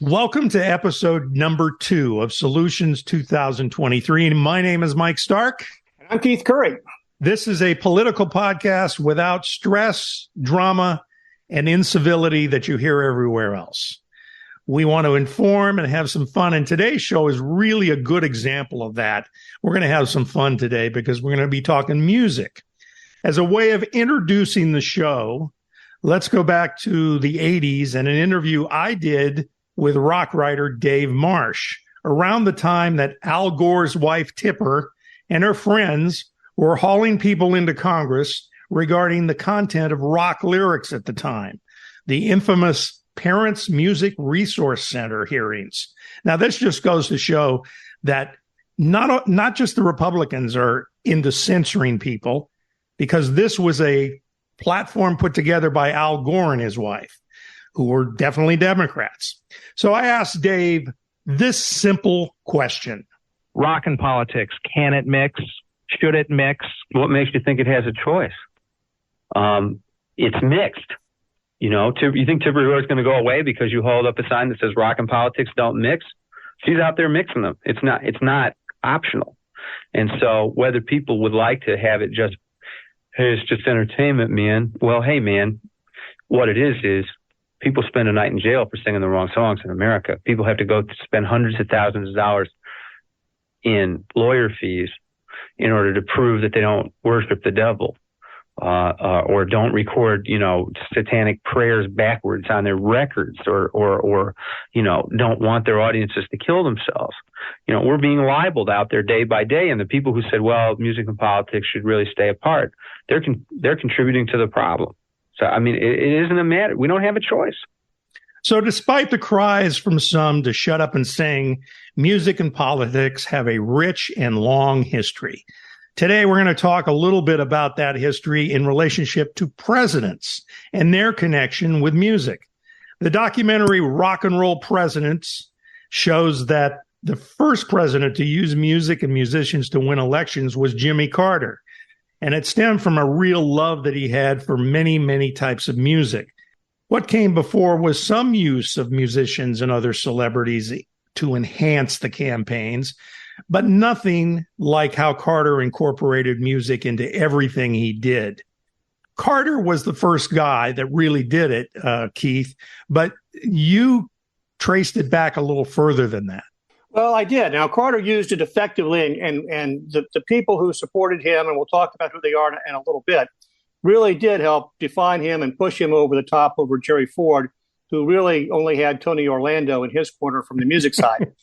Welcome to episode number 2 of Solutions 2023. My name is Mike Stark. And I'm Keith Curry. This is a political podcast without stress, drama, and incivility that you hear everywhere else. We want to inform and have some fun, and today's show is really a good example of that. We're going to have some fun today because we're going to be talking music. As a way of introducing the show, let's go back to the 80s and an interview I did with rock writer Dave Marsh around the time that Al Gore's wife Tipper and her friends were hauling people into Congress regarding the content of rock lyrics at the time, the infamous Parents Music Resource Center hearings. Now, this just goes to show that not just the Republicans are into censoring people, because this was a platform put together by Al Gore and his wife, who were definitely Democrats. So I asked Dave this simple question. Rock and politics, can it mix? Should it mix? What makes you think it has a choice? It's mixed. You know, you think Tipper Gore is going to go away because you hold up a sign that says rock and politics don't mix? She's out there mixing them. It's not optional. And so whether people would like to have it just, hey, it's just entertainment, man. Well, hey, man, what it is people spend a night in jail for singing the wrong songs in America. People have to go spend hundreds of thousands of dollars in lawyer fees in order to prove that they don't worship the devil, or don't record, satanic prayers backwards on their records, or don't want their audiences to kill themselves. We're being libeled out there day by day, and the people who said, well, music and politics should really stay apart, they're contributing to the problem. So, it isn't a matter. We don't have a choice. So despite the cries from some to shut up and sing, music and politics have a rich and long history. Today, we're going to talk a little bit about that history in relationship to presidents and their connection with music. The documentary Rock and Roll Presidents shows that the first president to use music and musicians to win elections was Jimmy Carter. And it stemmed from a real love that he had for many, many types of music. What came before was some use of musicians and other celebrities to enhance the campaigns, but nothing like how Carter incorporated music into everything he did. Carter was the first guy that really did it, Keith, but you traced it back a little further than that. Well, I did. Now, Carter used it effectively, and the people who supported him, and we'll talk about who they are in a little bit, really did help define him and push him over the top over Jerry Ford, who really only had Tony Orlando in his corner from the music side.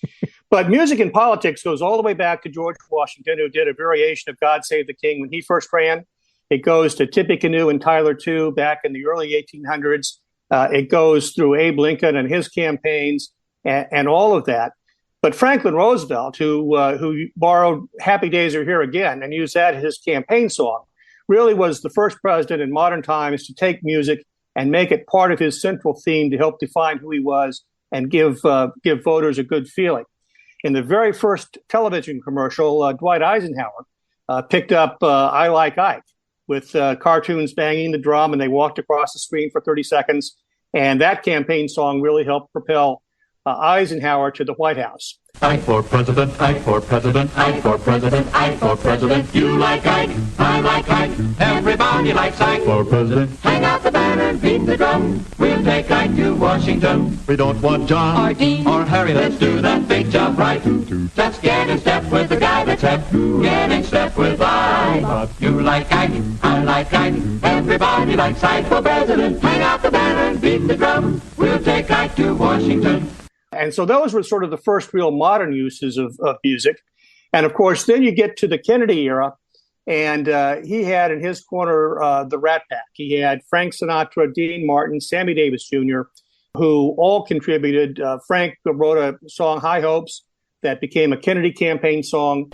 But music and politics goes all the way back to George Washington, who did a variation of God Save the King when he first ran. It goes to Tippecanoe and Tyler, too, back in the early 1800s. It goes through Abe Lincoln and his campaigns and all of that. But Franklin Roosevelt, who borrowed Happy Days Are Here Again and used that as his campaign song, really was the first president in modern times to take music and make it part of his central theme to help define who he was and give voters a good feeling. In the very first television commercial, Dwight Eisenhower picked up I Like Ike with cartoons banging the drum, and they walked across the screen for 30 seconds. And that campaign song really helped propel Eisenhower to the White House. Ike for president, Ike for president, Ike for president, Ike for president. You like Ike, I like Ike, everybody likes Ike for president. Hang out the banner and beat the drum, we'll take Ike to Washington. We don't want John or Dean or Harry, let's do that big job right. Let's get in step with the guy that's hep, get in step with Ike. You like Ike, I like Ike, everybody likes Ike for president. Hang out the banner and beat the drum, we'll take Ike to Washington. And so those were sort of the first real modern uses of music. And of course, then you get to the Kennedy era, and he had in his corner the Rat Pack. He had Frank Sinatra, Dean Martin, Sammy Davis Jr., who all contributed. Frank wrote a song, High Hopes, that became a Kennedy campaign song.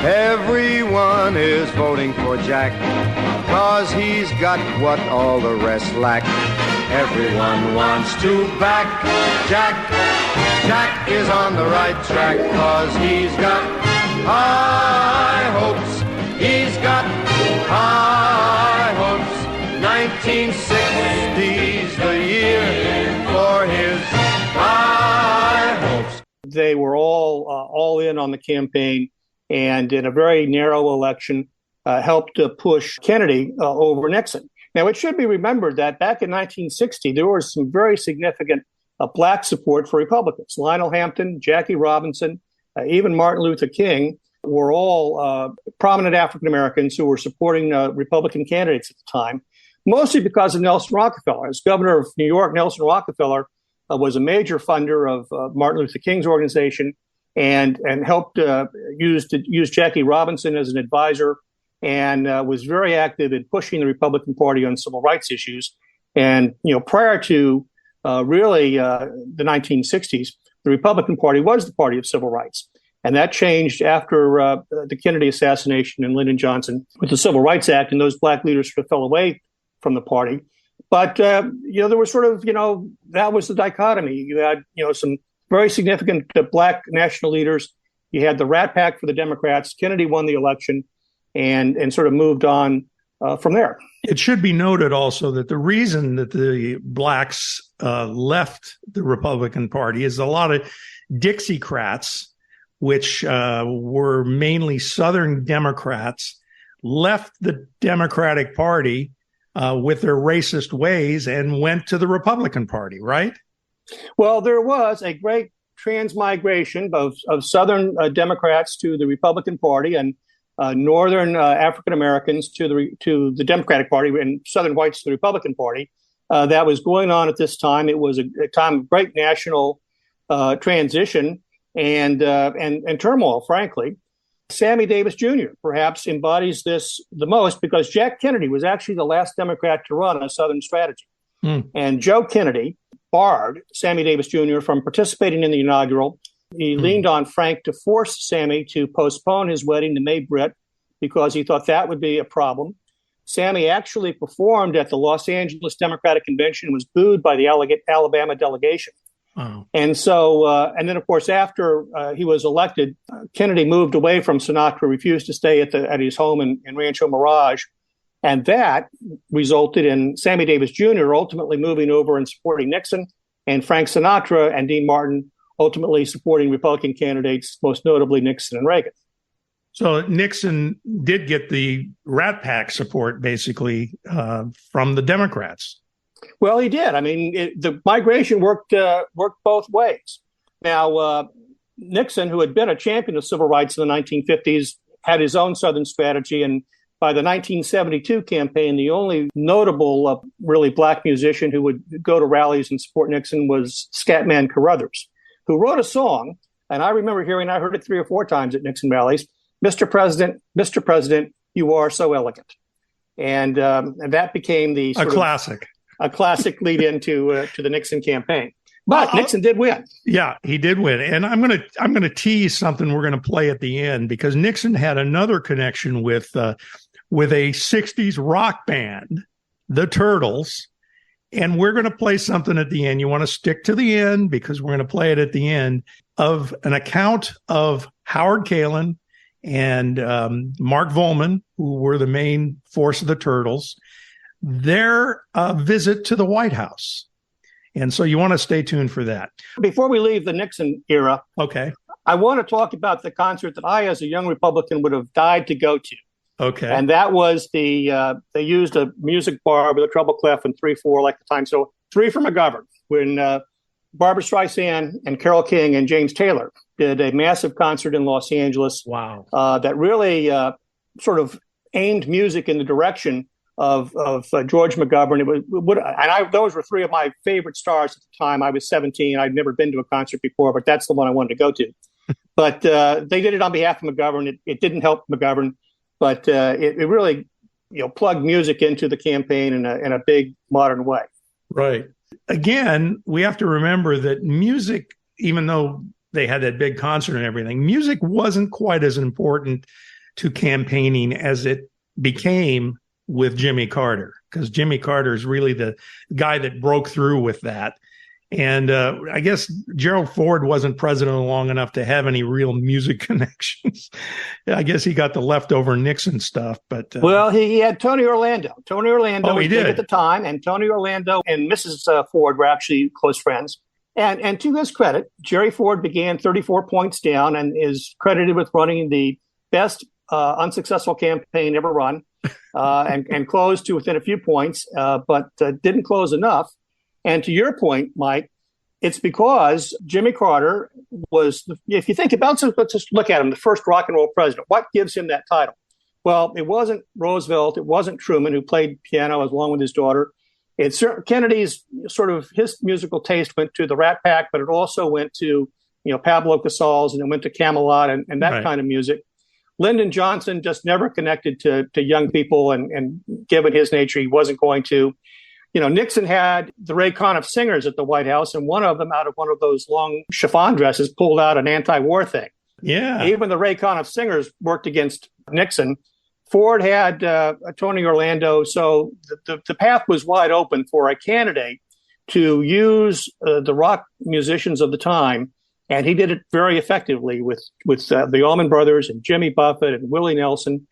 Everyone is voting for Jack, 'cause he's got what all the rest lack. Everyone wants to back Jack. Jack is on the right track, 'cause he's got high hopes. He's got high hopes. 1960's the they were all in on the campaign, and in a very narrow election, helped to push Kennedy over Nixon. Now, it should be remembered that back in 1960, there was some very significant black support for Republicans. Lionel Hampton, Jackie Robinson, even Martin Luther King were all prominent African Americans who were supporting Republican candidates at the time, mostly because of Nelson Rockefeller. As governor of New York, Nelson Rockefeller was a major funder of Martin Luther King's organization and helped use Jackie Robinson as an advisor, and was very active in pushing the Republican Party on civil rights issues. And, prior to the 1960s, the Republican Party was the party of civil rights. And that changed after the Kennedy assassination and Lyndon Johnson with the Civil Rights Act, and those black leaders sort of fell away from the party. But, there was sort of, that was the dichotomy. You had, some very significant black national leaders. You had the Rat Pack for the Democrats. Kennedy won the election and sort of moved on from there. It should be noted also that the reason that the blacks left the Republican Party is a lot of Dixiecrats, which were mainly Southern Democrats, left the Democratic Party with their racist ways and went to the Republican Party, right? Well, there was a great transmigration of Southern Democrats to the Republican Party, and Northern African Americans to the Democratic Party, and Southern whites to the Republican Party. That was going on at this time. It was a time of great national transition and turmoil, frankly. Sammy Davis Jr. perhaps embodies this the most, because Jack Kennedy was actually the last Democrat to run a Southern strategy. And Joe Kennedy barred Sammy Davis Jr. from participating in the inaugural. He leaned on Frank to force Sammy to postpone his wedding to Mae Britt because he thought that would be a problem. Sammy actually performed at the Los Angeles Democratic Convention and was booed by the Alabama delegation. Wow. And so, and then, of course, after he was elected, Kennedy moved away from Sinatra, refused to stay at his home in Rancho Mirage. And that resulted in Sammy Davis Jr. ultimately moving over and supporting Nixon, and Frank Sinatra and Dean Martin ultimately supporting Republican candidates, most notably Nixon and Reagan. So Nixon did get the Rat Pack support, basically, from the Democrats. Well, he did. I mean, the migration worked both ways. Now, Nixon, who had been a champion of civil rights in the 1950s, had his own Southern strategy. And by the 1972 campaign, the only notable really black musician who would go to rallies and support Nixon was Scatman Carruthers, who wrote a song. And I remember I heard it 3 or 4 times at Nixon rallies. Mr. President, you are so elegant. And that became a classic lead into the Nixon campaign. But Nixon did win. Yeah, he did win. And I'm gonna tease something we're gonna play at the end, because Nixon had another connection with a 60s rock band, the Turtles. And we're going to play something at the end. You want to stick to the end, because we're going to play it at the end, of an account of Howard Kalin and Mark Volman, who were the main force of the Turtles, their visit to the White House. And so you want to stay tuned for that. Before we leave the Nixon era, okay, I want to talk about the concert that I, as a young Republican, would have died to go to. Okay. And that was they used a music bar with a treble clef and 3/4 like the time. So 3 for McGovern, when Barbra Streisand and Carole King and James Taylor did a massive concert in Los Angeles. Wow. That really sort of aimed music in the direction of George McGovern. Those were 3 of my favorite stars at the time. I was 17. I'd never been to a concert before, but that's the one I wanted to go to. But they did it on behalf of McGovern. It didn't help McGovern, but it really plugged music into the campaign in a big modern way. Right. Again, we have to remember that music, even though they had that big concert and everything, music wasn't quite as important to campaigning as it became with Jimmy Carter, because Jimmy Carter is really the guy that broke through with that. And I guess Gerald Ford wasn't president long enough to have any real music connections. I guess he got the leftover Nixon stuff. But well, he had Tony Orlando. Tony Orlando was big at the time, and Tony Orlando and Mrs. Ford were actually close friends. And to his credit, Jerry Ford began 34 points down and is credited with running the best unsuccessful campaign ever run, and closed to within a few points, but didn't close enough. And to your point, Mike, it's because Jimmy Carter was, if you think about it, let's just look at him, the first rock and roll president. What gives him that title? Well, it wasn't Roosevelt. It wasn't Truman, who played piano along with his daughter. It's Kennedy's sort of his musical taste went to the Rat Pack, but it also went to, Pablo Casals, and it went to Camelot and that Right. kind of music. Lyndon Johnson just never connected to young people, and given his nature, he wasn't going to. Nixon had the Ray Conniff singers at the White House, and one of them, out of one of those long chiffon dresses, pulled out an anti-war thing. Yeah. Even the Ray Conniff singers worked against Nixon. Ford had Tony Orlando, so the path was wide open for a candidate to use the rock musicians of the time, and he did it very effectively with the Allman Brothers and Jimmy Buffett and Willie Nelson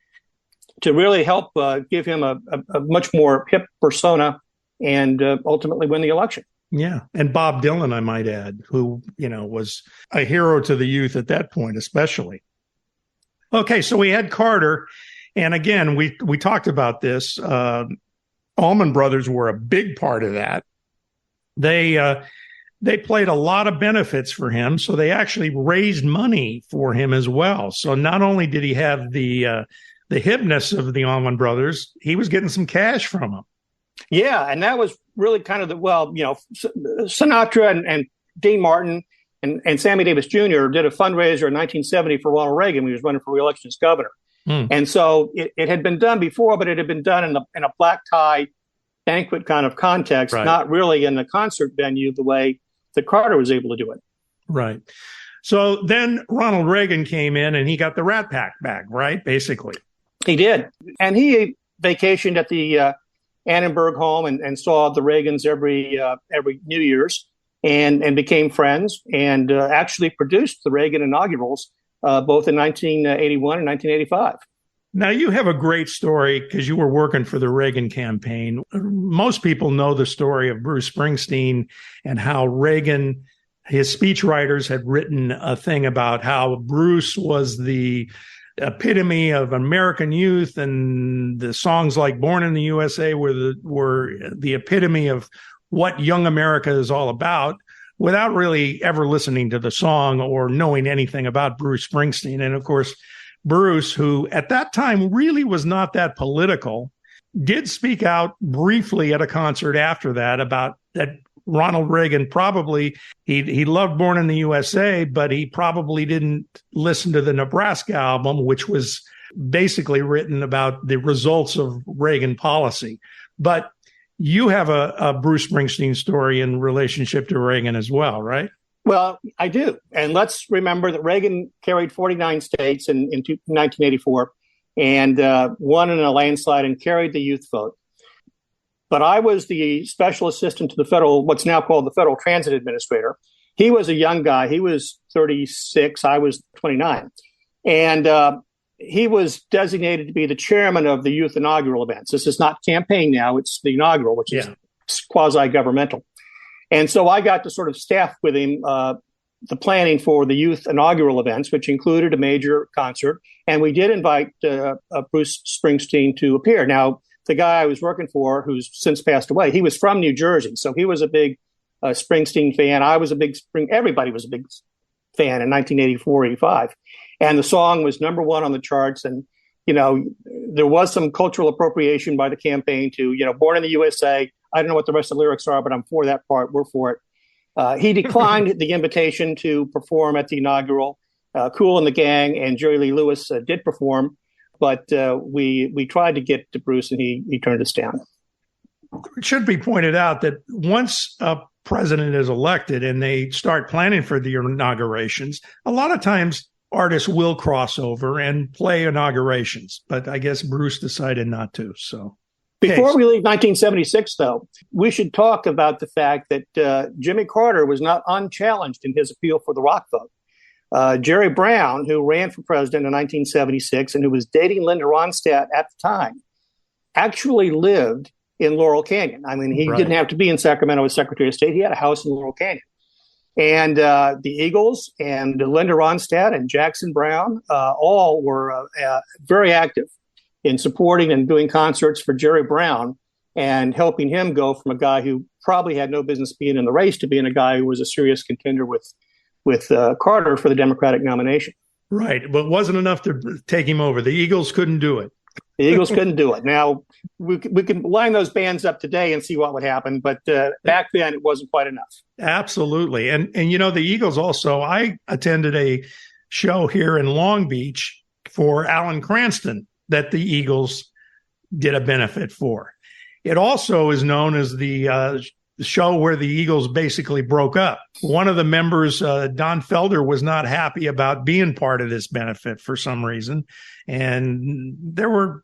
to really help give him a much more hip persona and ultimately win the election. Yeah. And Bob Dylan, I might add, who, was a hero to the youth at that point, especially. Okay. So we had Carter. And again, we talked about this. Allman Brothers were a big part of that. They played a lot of benefits for him. So they actually raised money for him as well. So not only did he have the hipness of the Allman Brothers, he was getting some cash from them. Yeah, and that was really kind of Sinatra and Dean Martin and Sammy Davis Jr. did a fundraiser in 1970 for Ronald Reagan when he was running for re-election as governor. And so it had been done before, but it had been done in a black tie banquet kind of context, Right. Not really in the concert venue the way that Carter was able to do it. Right. So then Ronald Reagan came in and he got the Rat Pack back, right? Basically. He did. And he vacationed at the Annenberg home and saw the Reagans every New Year's and became friends and actually produced the Reagan inaugurals both in 1981 and 1985. Now, you have a great story because you were working for the Reagan campaign. Most people know the story of Bruce Springsteen and how Reagan, his speechwriters had written a thing about how Bruce was the epitome of American youth, and the songs like Born in the USA were the epitome of what young America is all about, without really ever listening to the song or knowing anything about Bruce Springsteen. And of course, Bruce, who at that time really was not that political, did speak out briefly at a concert after that about that Ronald Reagan probably, he loved Born in the USA, but he probably didn't listen to the Nebraska album, which was basically written about the results of Reagan policy. But you have a Bruce Springsteen story in relationship to Reagan as well, right? Well, I do. And let's remember that Reagan carried 49 states in 1984 and won in a landslide and carried the youth vote. But I was the special assistant to the what's now called the Federal Transit Administrator. He was a young guy. He was 36. I was 29. And he was designated to be the chairman of the youth inaugural events. This is not campaign now. It's the inaugural, which is quasi-governmental. And so I got to sort of staff with him the planning for the youth inaugural events, which included a major concert. And we did invite Bruce Springsteen to appear. Now, the guy I was working for, who's since passed away, he was from New Jersey. So he was a big Springsteen fan. I was a big everybody was a big fan in 1984, 85. And the song was number one on the charts. And, there was some cultural appropriation by the campaign to, Born in the USA. I don't know what the rest of the lyrics are, but I'm for that part. We're for it. He declined the invitation to perform at the inaugural. Kool and the Gang and Jerry Lee Lewis did perform, but we tried to get to Bruce and he turned us down. It should be pointed out that once a president is elected and they start planning for the inaugurations, a lot of times artists will cross over and play inaugurations, but I guess Bruce decided not to. So before we leave 1976, though, we should talk about the fact that Jimmy Carter was not unchallenged in his appeal for the rock vote. Jerry Brown, who ran for president in 1976 and who was dating Linda Ronstadt at the time, actually lived in Laurel Canyon. I mean, he didn't have to be in Sacramento as Secretary of State. He had a house in Laurel Canyon. And the Eagles and Linda Ronstadt and Jackson Browne all were very active in supporting and doing concerts for Jerry Brown and helping him go from a guy who probably had no business being in the race to being a guy who was a serious contender with Carter for the Democratic nomination. Right, but it wasn't enough to take him over. The Eagles couldn't do it. The Eagles couldn't do it. Now, we can line those bands up today and see what would happen, but back then it wasn't quite enough. Absolutely. And the Eagles also, I attended a show here in Long Beach for Alan Cranston that the Eagles did a benefit for. It also is known as the show where the Eagles basically broke up. One of the members, Don Felder, was not happy about being part of this benefit for some reason. And there were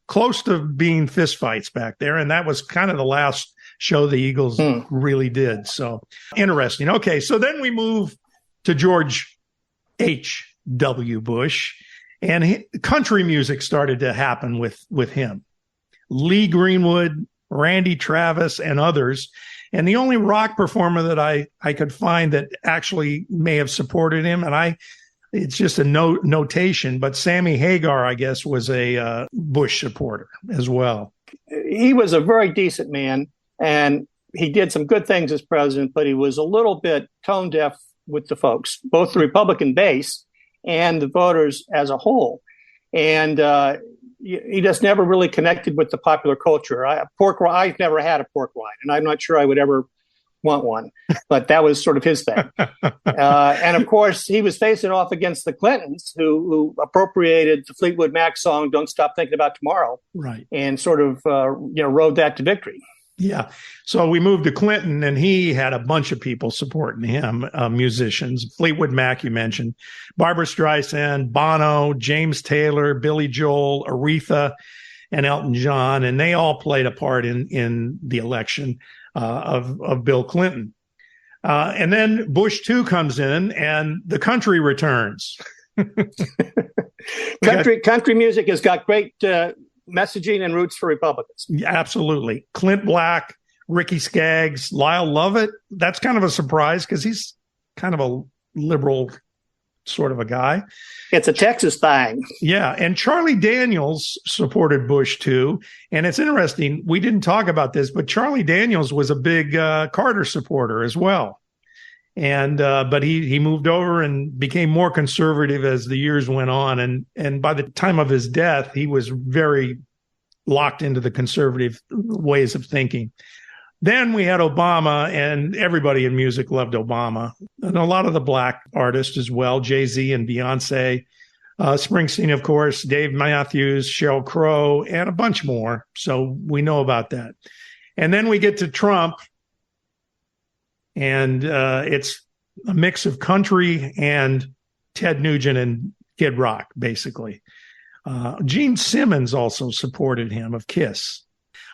close to being fistfights back there. And that was kind of the last show the Eagles really did. So interesting. Okay, so then we move to George H.W. Bush. And country music started to happen with him. Lee Greenwood, Randy Travis, and others. And the only rock performer that I could find that actually may have supported him, and it's just a notation, but Sammy Hagar, I guess, was a Bush supporter as well. He was a very decent man, and he did some good things as president, but he was a little bit tone deaf with the folks, both the Republican base and the voters as a whole. And he just never really connected with the popular culture. I've never had a pork rind, and I'm not sure I would ever want one, but that was sort of his thing. And of course, he was facing off against the Clintons, who appropriated the Fleetwood Mac song "Don't Stop Thinking About Tomorrow," right, and sort of rode that to victory. Yeah. So we moved to Clinton, and he had a bunch of people supporting him, musicians. Fleetwood Mac, you mentioned, Barbra Streisand, Bono, James Taylor, Billy Joel, Aretha, and Elton John, and they all played a part in the election of Bill Clinton. And then Bush 2 comes in, and the country returns. Country music has got great messaging and roots for Republicans. Yeah, absolutely. Clint Black, Ricky Skaggs, Lyle Lovett. That's kind of a surprise because he's kind of a liberal sort of a guy. It's a Texas thing. Yeah. And Charlie Daniels supported Bush too. And it's interesting. We didn't talk about this, but Charlie Daniels was a big Carter supporter as well. And but he moved over and became more conservative as the years went on. And by the time of his death, he was very locked into the conservative ways of thinking. Then we had Obama, and everybody in music loved Obama. And a lot of the black artists as well, Jay-Z and Beyonce, Springsteen, of course, Dave Matthews, Sheryl Crow, and a bunch more. So we know about that. And then we get to Trump. And it's a mix of country and Ted Nugent and Kid Rock, basically. Gene Simmons also supported him of KISS.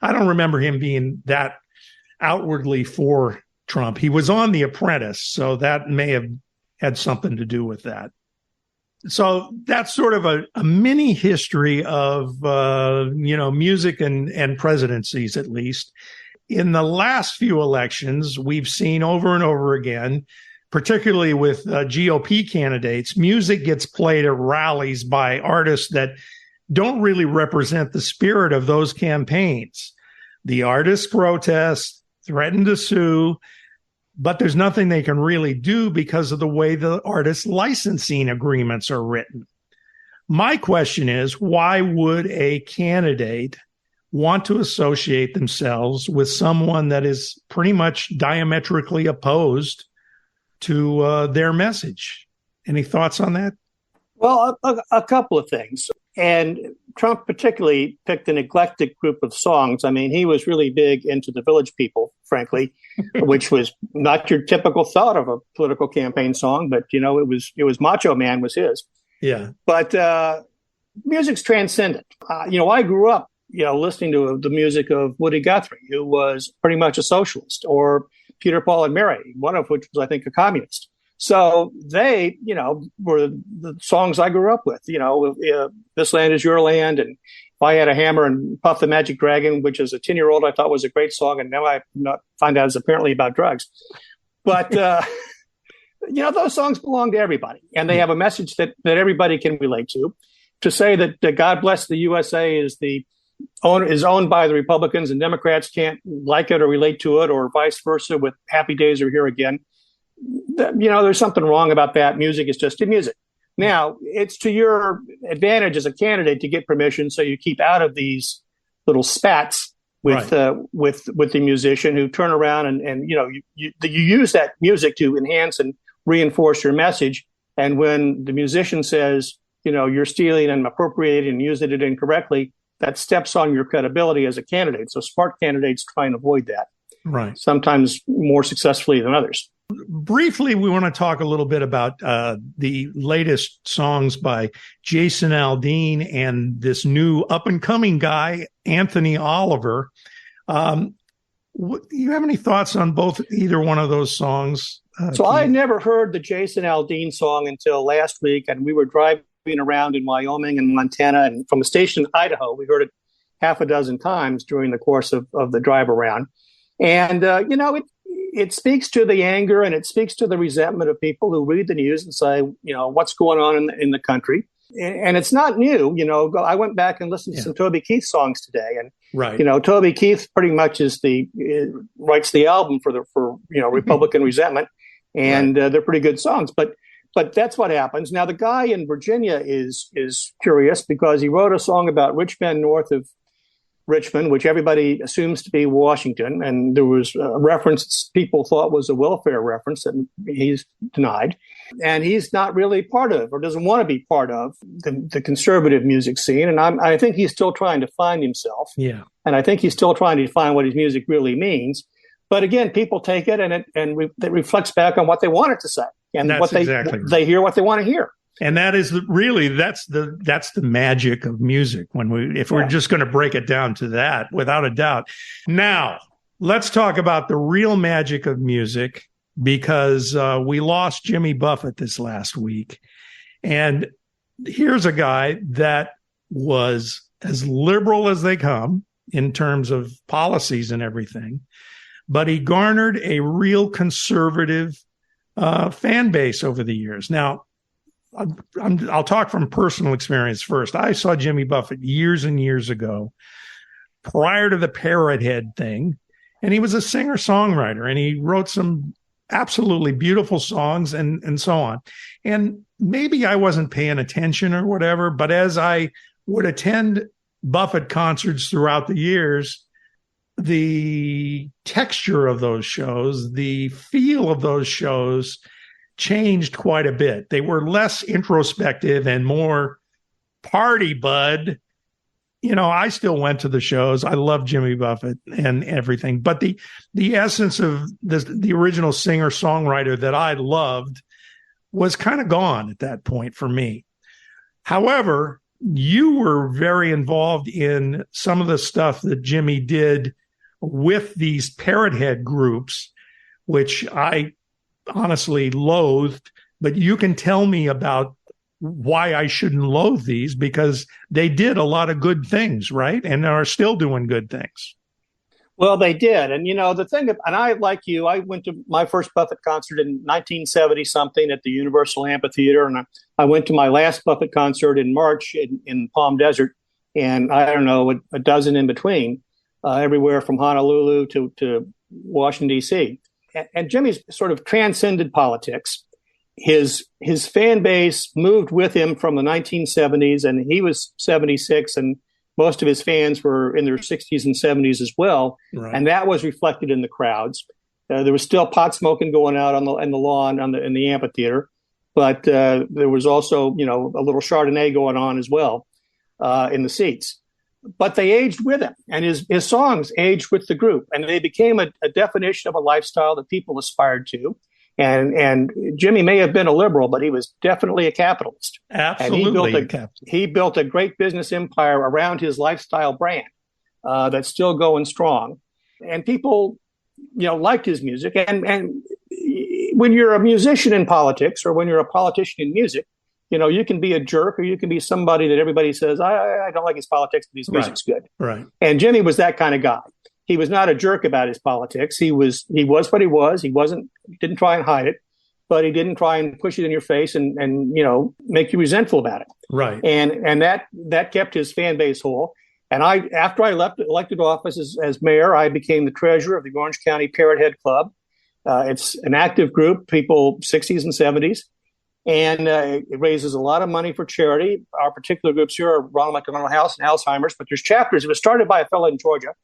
I don't remember him being that outwardly for Trump. He was on The Apprentice, so that may have had something to do with that. So that's sort of a mini history of, music and presidencies, at least. In the last few elections, we've seen over and over again, particularly with GOP candidates, music gets played at rallies by artists that don't really represent the spirit of those campaigns. The artists protest, threaten to sue, but there's nothing they can really do because of the way the artists' licensing agreements are written. My question is, why would a candidate want to associate themselves with someone that is pretty much diametrically opposed to their message? Any thoughts on that? Well, a couple of things. And Trump particularly picked an eclectic group of songs. I mean, he was really big into the Village People, frankly, which was not your typical thought of a political campaign song, but, it was Macho Man was his. Yeah. But music's transcendent. I grew up listening to the music of Woody Guthrie, who was pretty much a socialist, or Peter, Paul, and Mary, one of which was, I think, a communist. So they, were the songs I grew up with, This Land Is Your Land, and If I Had a Hammer, and Puff the Magic Dragon, which as a 10-year-old I thought was a great song, and now I find out it's apparently about drugs. But, those songs belong to everybody, and they have a message that everybody can relate to. To say that God Bless the USA is owned by the Republicans and Democrats can't like it or relate to it, or vice versa with Happy Days Are Here Again, there's something wrong about that. Music is just music. Now, it's to your advantage as a candidate to get permission so you keep out of these little spats with the musician who turn around and you use that music to enhance and reinforce your message. And when the musician says, you're stealing and appropriating and using it incorrectly, that steps on your credibility as a candidate. So smart candidates try and avoid that. Right. Sometimes more successfully than others. Briefly, we want to talk a little bit about the latest songs by Jason Aldean and this new up-and-coming guy, Anthony Oliver. You have any thoughts on either one of those songs? So I never heard the Jason Aldean song until last week, and we were driving around in Wyoming and Montana, and from a station in Idaho, we heard it half a dozen times during the course of the drive around. And, it speaks to the anger and it speaks to the resentment of people who read the news and say, what's going on in the country. And it's not new. I went back and listened to some Toby Keith songs today. And, Toby Keith pretty much writes the album for Republican resentment. And they're pretty good songs. But that's what happens. Now, the guy in Virginia is curious because he wrote a song about rich men north of Richmond, which everybody assumes to be Washington. And there was a reference people thought was a welfare reference that he's denied. And he's not really part of or doesn't want to be part of the conservative music scene. And I think he's still trying to find himself. Yeah. And I think he's still trying to define what his music really means. But again, people take it and it reflects back on what they want it to say. And they hear what they want to hear. And that is that's the magic of music if we're just going to break it down to that, without a doubt. Now, let's talk about the real magic of music, because we lost Jimmy Buffett this last week. And here's a guy that was as liberal as they come in terms of policies and everything, but he garnered a real conservative fan base over the years. Now, I'll talk from personal experience first. I saw Jimmy Buffett years and years ago, prior to the Parrot Head thing, and he was a singer-songwriter, and he wrote some absolutely beautiful songs and so on. And maybe I wasn't paying attention or whatever, but as I would attend Buffett concerts throughout the years, the texture of those shows, the feel of those shows changed quite a bit. They were less introspective and more party bud. I still went to the shows. I love Jimmy Buffett and everything, but the essence of the original singer-songwriter that I loved was kind of gone at that point for me. However, you were very involved in some of the stuff that Jimmy did with these Parrot Head groups, which I honestly loathed, but you can tell me about why I shouldn't loathe these, because they did a lot of good things, right? And are still doing good things. Well, they did. And, the thing, and I, like you, I went to my first Buffett concert in 1970 something at the Universal Amphitheater. And I went to my last Buffett concert in March in Palm Desert. And I don't know, a dozen in between, everywhere from Honolulu to Washington, D.C. And Jimmy's sort of transcended politics. His fan base moved with him from the 1970s, and he was 76, and most of his fans were in their 60s and 70s as well. Right. And that was reflected in the crowds. There was still pot smoking going out on the lawn in the amphitheater, but there was also a little Chardonnay going on as well in the seats. But they aged with him, and his songs aged with the group, and they became a definition of a lifestyle that people aspired to. And Jimmy may have been a liberal, but he was definitely a capitalist. Absolutely. And he built a great business empire around his lifestyle brand that's still going strong. And people, liked his music. And when you're a musician in politics, or when you're a politician in music, you can be a jerk, or you can be somebody that everybody says, I don't like his politics, but his music's good. Right. And Jimmy was that kind of guy. he was not a jerk about his politics. He was what he was. He didn't try and hide it, but he didn't try and push it in your face and make you resentful about it. Right. And that kept his fan base whole. And after I left elected office as mayor, I became the treasurer of the Orange County Parrot Head Club. It's an active group, people 60s and 70s. And it raises a lot of money for charity. Our particular groups here are Ronald McDonald House and Alzheimer's, but there's chapters. It was started by a fellow in Georgia,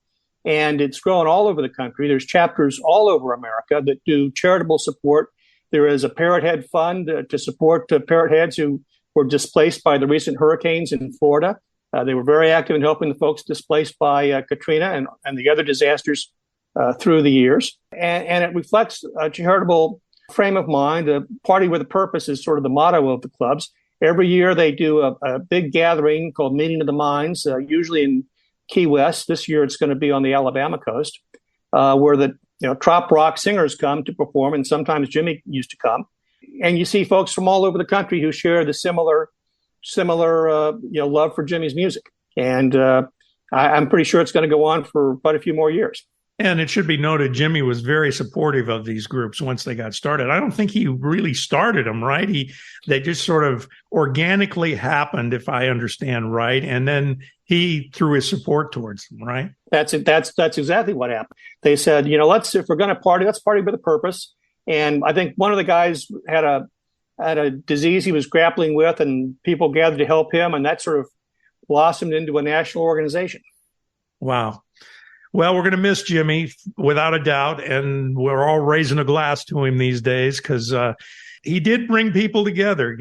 and it's grown all over the country. There's chapters all over America that do charitable support. There is a Parrot Head Fund to support parrot heads who were displaced by the recent hurricanes in Florida. They were very active in helping the folks displaced by Katrina and the other disasters through the years. And it reflects a charitable frame of mind. A party with a purpose is sort of the motto of the clubs. Every year they do a big gathering called Meeting of the Minds, usually in Key West. This year it's going to be on the Alabama coast, where the trop rock singers come to perform, and sometimes Jimmy used to come. And you see folks from all over the country who share the similar love for Jimmy's music. And I'm pretty sure it's going to go on for quite a few more years. And it should be noted, Jimmy was very supportive of these groups once they got started. I don't think he really started them, right? They just sort of organically happened, if I understand right. And then he threw his support towards them, right? That's exactly what happened. They said, if we're going to party, let's party with a purpose. And I think one of the guys had a disease he was grappling with, and people gathered to help him, and that sort of blossomed into a national organization. Wow. Well, we're going to miss Jimmy without a doubt, and we're all raising a glass to him these days because he did bring people together.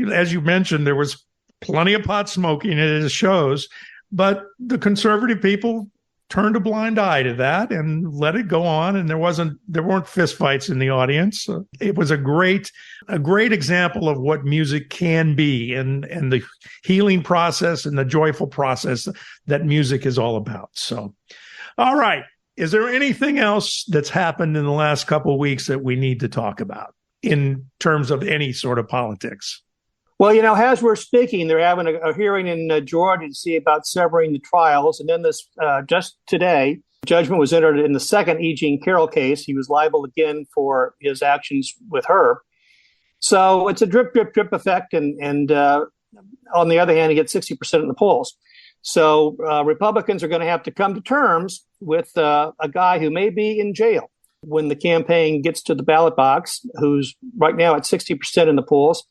As you mentioned, there was plenty of pot smoking at his shows, but the conservative people turned a blind eye to that and let it go on, and there weren't fistfights in the audience. It was a great example of what music can be and the healing process and the joyful process that music is all about. So, all right. Is there anything else that's happened in the last couple of weeks that we need to talk about in terms of any sort of politics? Well, as we're speaking, they're having a hearing in Georgia to see about severing the trials. And then just today, judgment was entered in the second E. Jean Carroll case. He was liable again for his actions with her. So it's a drip, drip, drip effect. And on the other hand, he gets 60% in the polls. So Republicans are going to have to come to terms with a guy who may be in jail when the campaign gets to the ballot box, who's right now at 60% in the polls.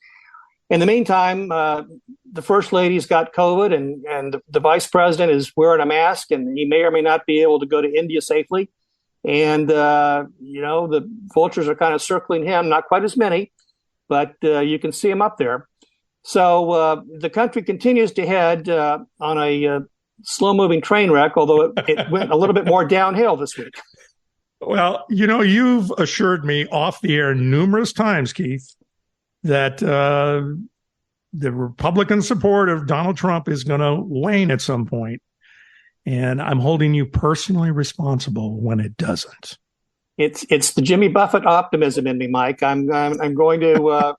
In the meantime, the first lady's got COVID, and the vice president is wearing a mask, and he may or may not be able to go to India safely. And, the vultures are kind of circling him, not quite as many, but you can see him up there. So the country continues to head on a slow-moving train wreck, although it went a little bit more downhill this week. Well, you've assured me off the air numerous times, Keith, that the Republican support of Donald Trump is going to wane at some point. And I'm holding you personally responsible when it doesn't. It's the Jimmy Buffett optimism in me, Mike. I'm going to,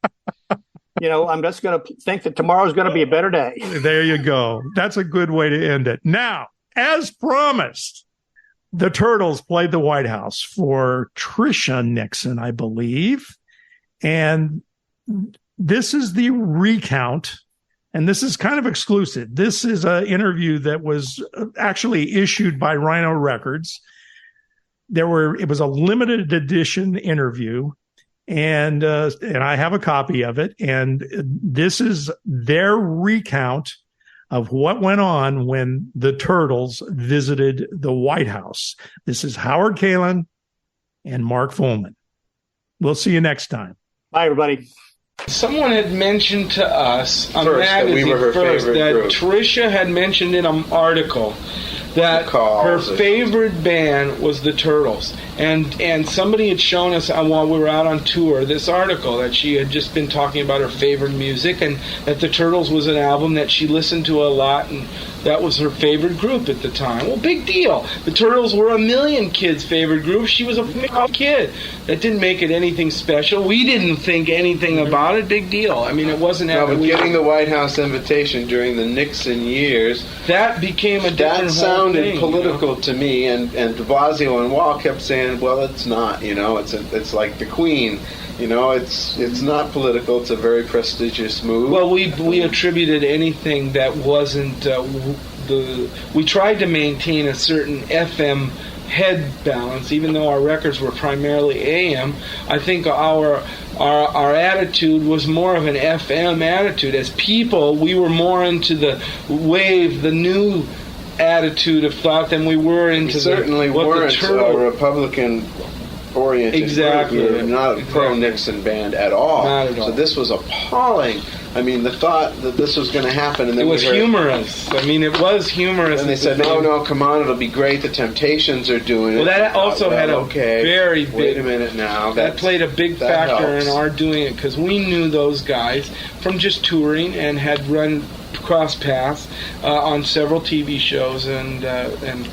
I'm just going to think that tomorrow's going to be a better day. There you go. That's a good way to end it. Now, as promised, the Turtles played the White House for Tricia Nixon, I believe. And this is the recount, and this is kind of exclusive. This is an interview that was actually issued by Rhino Records. It was a limited edition interview, and I have a copy of it. And this is their recount of what went on when the Turtles visited the White House. This is Howard Kalin and Mark Fullman. We'll see you next time. Bye, everybody. Someone had mentioned to us on magazine that Tricia had mentioned in an article that her favorite band was the Turtles. And somebody had shown us while we were out on tour this article that she had just been talking about her favorite music and that the Turtles was an album that she listened to a lot and That was her favorite group at the time. Well, big deal. The Turtles were a million kids' favorite group. She was a kid. That didn't make it anything special. We didn't think anything about it. Big deal. I mean, it wasn't... No, but getting the White House invitation during the Nixon years... That became a different That sounded thing, political to me, and de Blasio and Wall kept saying, well, it's not, it's like the Queen. It's not political. It's a very prestigious move. Well, we attributed anything that wasn't we tried to maintain a certain FM head balance, even though our records were primarily AM. I think our attitude was more of an FM attitude. As people, we were more into the wave, the new attitude of thought than we were into we certainly weren't a Republican oriented. Exactly. We were not a pro-Nixon band at all. Not at all. So this was appalling. I mean, the thought that this was going to happen, and then it was humorous. I mean, it was humorous. And they said, "No, come on, it'll be great. The Temptations are doing it." Well, that also had a very big. Wait a minute now. That played a big factor in our doing it, because we knew those guys from just touring and had run cross paths on several TV shows and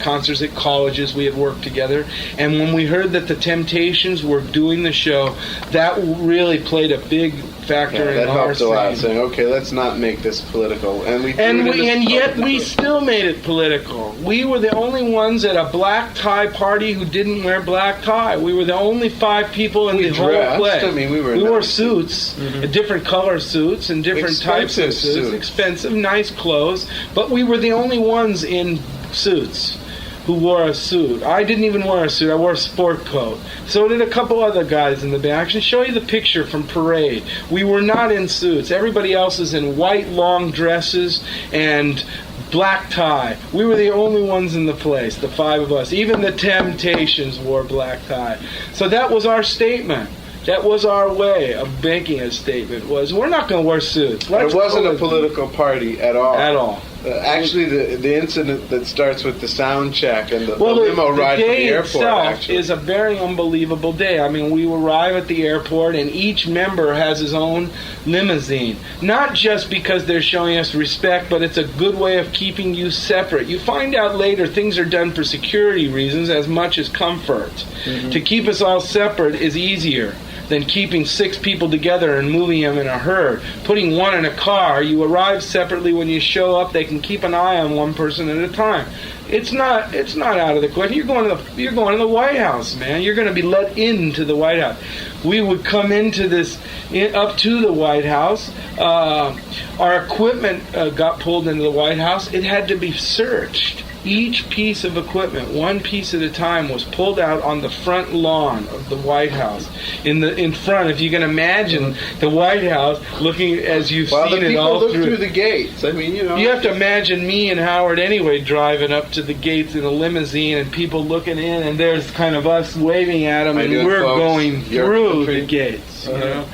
concerts at colleges. We had worked together, and when we heard that the Temptations were doing the show, that really played a big factor in our helped a lot, saying, okay, let's not make this political. And yet we still made it political. We were the only ones at a black tie party who didn't wear black tie. We were the only 5 people in the whole place. I mean, we wore suits, different color suits and different types of suits, expensive, nice clothes, but we were the only ones in suits who wore a suit. I didn't even wear a suit. I wore a sport coat. So did a couple other guys in the band. I can show you the picture from Parade. We were not in suits. Everybody else is in white long dresses and black tie. We were the only ones in the place, the 5 of us. Even the Temptations wore black tie. So that was our statement. That was our way of making a statement, was we're not going to wear suits. It wasn't a political party at all. At all. Actually, the incident that starts with the sound check and the limo ride from the airport itself is a very unbelievable day. I mean, we arrive at the airport, and each member has his own limousine. Not just because they're showing us respect, but it's a good way of keeping you separate. You find out later things are done for security reasons as much as comfort. To keep us all separate is easier than keeping 6 people together and moving them in a herd. Putting one in a car, you arrive separately. When you show up, they can keep an eye on one person at a time. It's not out of the question. You're going to the White House, man. You're going to be let into the White House. We would come into up to the White House. Our equipment got pulled into the White House. It had to be searched. Each piece of equipment, one piece at a time, was pulled out on the front lawn of the White House. In front, if you can imagine the White House looking as you've seen it all through. The people look through the gates. I mean, you have to imagine me and Howard anyway driving up to the gates in a limousine, and people looking in, and there's kind of us waving at them, and we're going through the gates. You know.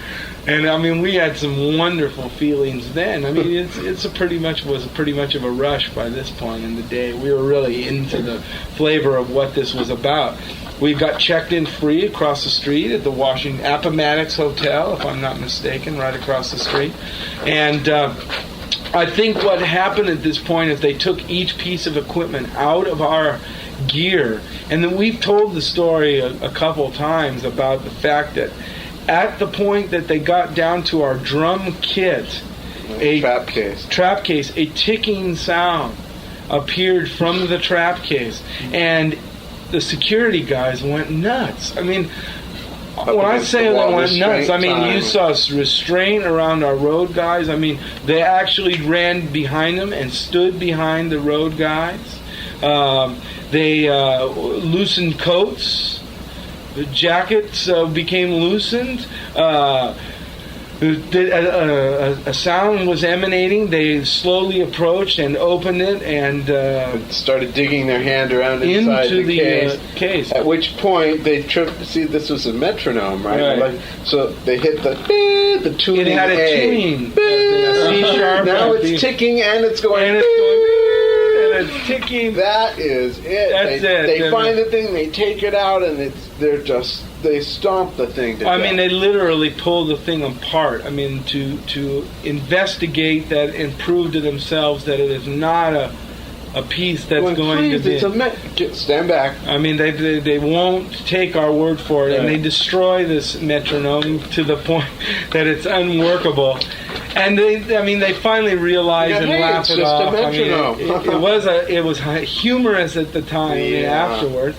And I mean, we had some wonderful feelings then. I mean, was pretty much of a rush by this point in the day. We were really into the flavor of what this was about. We got checked in free across the street at the Washington Appomattox Hotel, if I'm not mistaken, right across the street. And I think what happened at this point is they took each piece of equipment out of our gear, and then we've told the story a couple times about the fact that at the point that they got down to our drum kit, a trap case, a ticking sound appeared from the trap case, and the security guys went nuts. I mean, when I say they went nuts, I mean you saw restraint around our road guys. I mean, they actually ran behind them and stood behind the road guys. They loosened coats. The jackets became loosened. A sound was emanating. They slowly approached and opened it and started digging their hand around inside the case. At which point they tripped. See, this was a metronome, right? So they hit the tuning. It had a tuning. C sharp. Now it's ticking and it's going. It's ticking. That is it. That's they find the thing, they take it out, and they stomp the thing to death. mean, they literally pull the thing apart. I mean, to investigate that and prove to themselves that it is not a a piece that's going to be. Stand back. I mean, they won't take our word for it, and they destroy this metronome to the point that it's unworkable. And they finally realize and laugh it off. It was humorous at the time. Afterwards,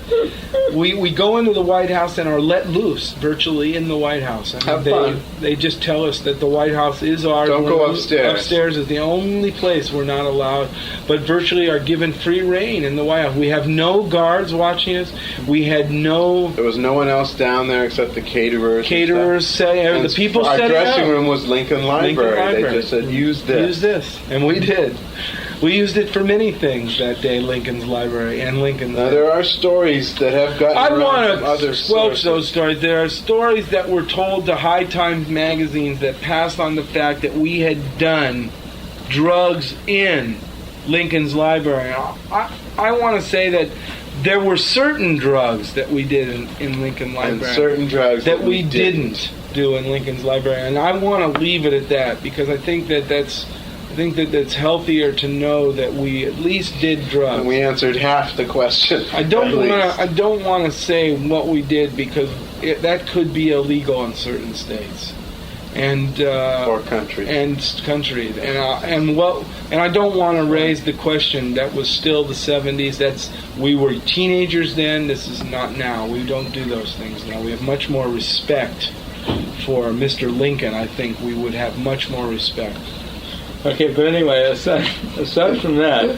we go into the White House and are let loose virtually in the White House. Have fun. They just tell us that the White House is ours. Don't go upstairs. Upstairs is the only place we're not allowed, but virtually are given free reign in the White House. We have no guards watching us. There was no one else down there except the caterers. The people our set it up. Our dressing room was Lincoln Library. They just said, use this. Use this. And we did. We used it for many things that day, Lincoln's Library and Lincoln's. Now, there are stories that have gotten I want to squelch those stories. There are stories that were told to High Times magazines that passed on the fact that we had done drugs in Lincoln's Library. I want to say that there were certain drugs that we did in Lincoln Library. And certain drugs that we didn't do in Lincoln's Library. And I want to leave it at that because I think that's healthier to know that we at least did drugs. And we answered half the question. I don't want to say what we did because that could be illegal in certain states. Or countries. And I don't want to raise the question that was still the 70s. We were teenagers then. This is not now. We don't do those things now. We have much more respect for Mr. Lincoln. I think we would have much more respect. Okay, but anyway, aside from that,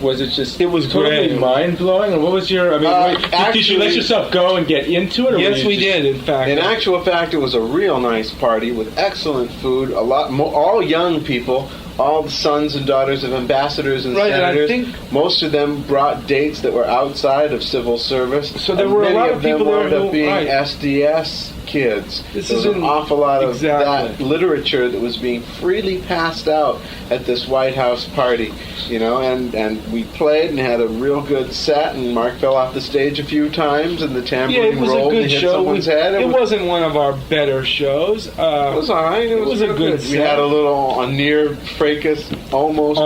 was it just? It was totally mind blowing, or what was your? Did you let yourself go and get into it? Or yes, we did. In fact, in actual fact, it was a real nice party with excellent food. All young people. All the sons and daughters of ambassadors and senators. And I think most of them brought dates that were outside of civil service. So there were a lot of people wound up being SDS kids. There was an awful lot of that literature that was being freely passed out at this White House party, and we played and had a real good set, and Mark fell off the stage a few times, and the tambourine rolled and hit someone's head. It wasn't one of our better shows. It was all right. It was a good set. We had a near fracas, almost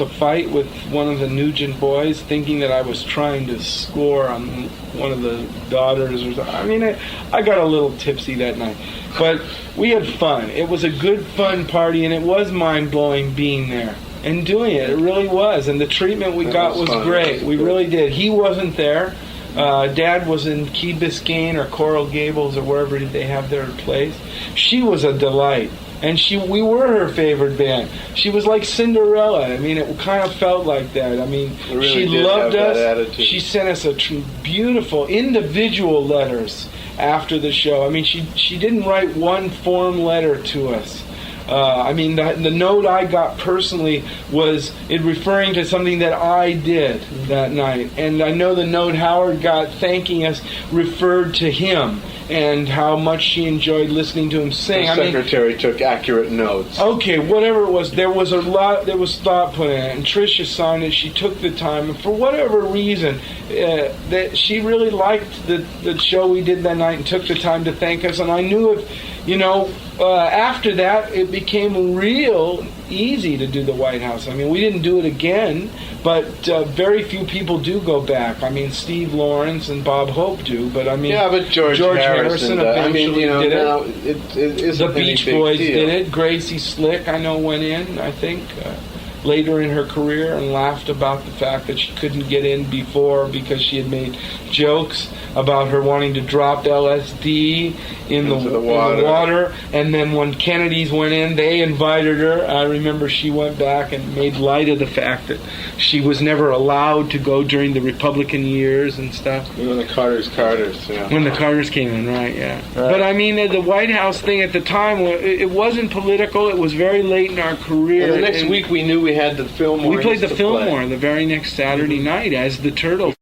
a fight with one of the Nugent boys, thinking that I was trying to score on one of the daughters or something. I mean, I got a little tipsy that night. But we had fun. It was a good, fun party, and it was mind-blowing being there and doing it. It really was. And the treatment we got was great. We really did. He wasn't there. Dad was in Key Biscayne or Coral Gables or wherever they have their place. She was a delight. And we were her favorite band. She was like Cinderella. I mean, it kind of felt like that. I mean, really she loved us. She sent us beautiful individual letters after the show. I mean, she didn't write one form letter to us. The note I got personally was it referring to something that I did that night. And I know the note Howard got thanking us referred to him and how much she enjoyed listening to him sing. The secretary took accurate notes. Okay, whatever it was, there was thought put in it, and Tricia signed it. She took the time, and for whatever reason, that she really liked the show we did that night and took the time to thank us. And I knew after that, it became real easy to do the White House. I mean, we didn't do it again, but very few people do go back. I mean, Steve Lawrence and Bob Hope do, but I mean... Yeah, but George Harrison eventually did it. Now it isn't the Beach Boys did it. Gracie Slick, I know, went in, I think, later in her career and laughed about the fact that she couldn't get in before because she had made jokes about her wanting to drop LSD in the water. And then when Kennedy's went in, they invited her. I remember she went back and made light of the fact that she was never allowed to go during the Republican years and stuff. When the Carters, yeah. When the Carters came in, right, yeah. Right. But I mean, the White House thing at the time, it wasn't political. It was very late in our career. And the next week we knew we had the Fillmore. We played the Fillmore the very next Saturday night as the Turtles.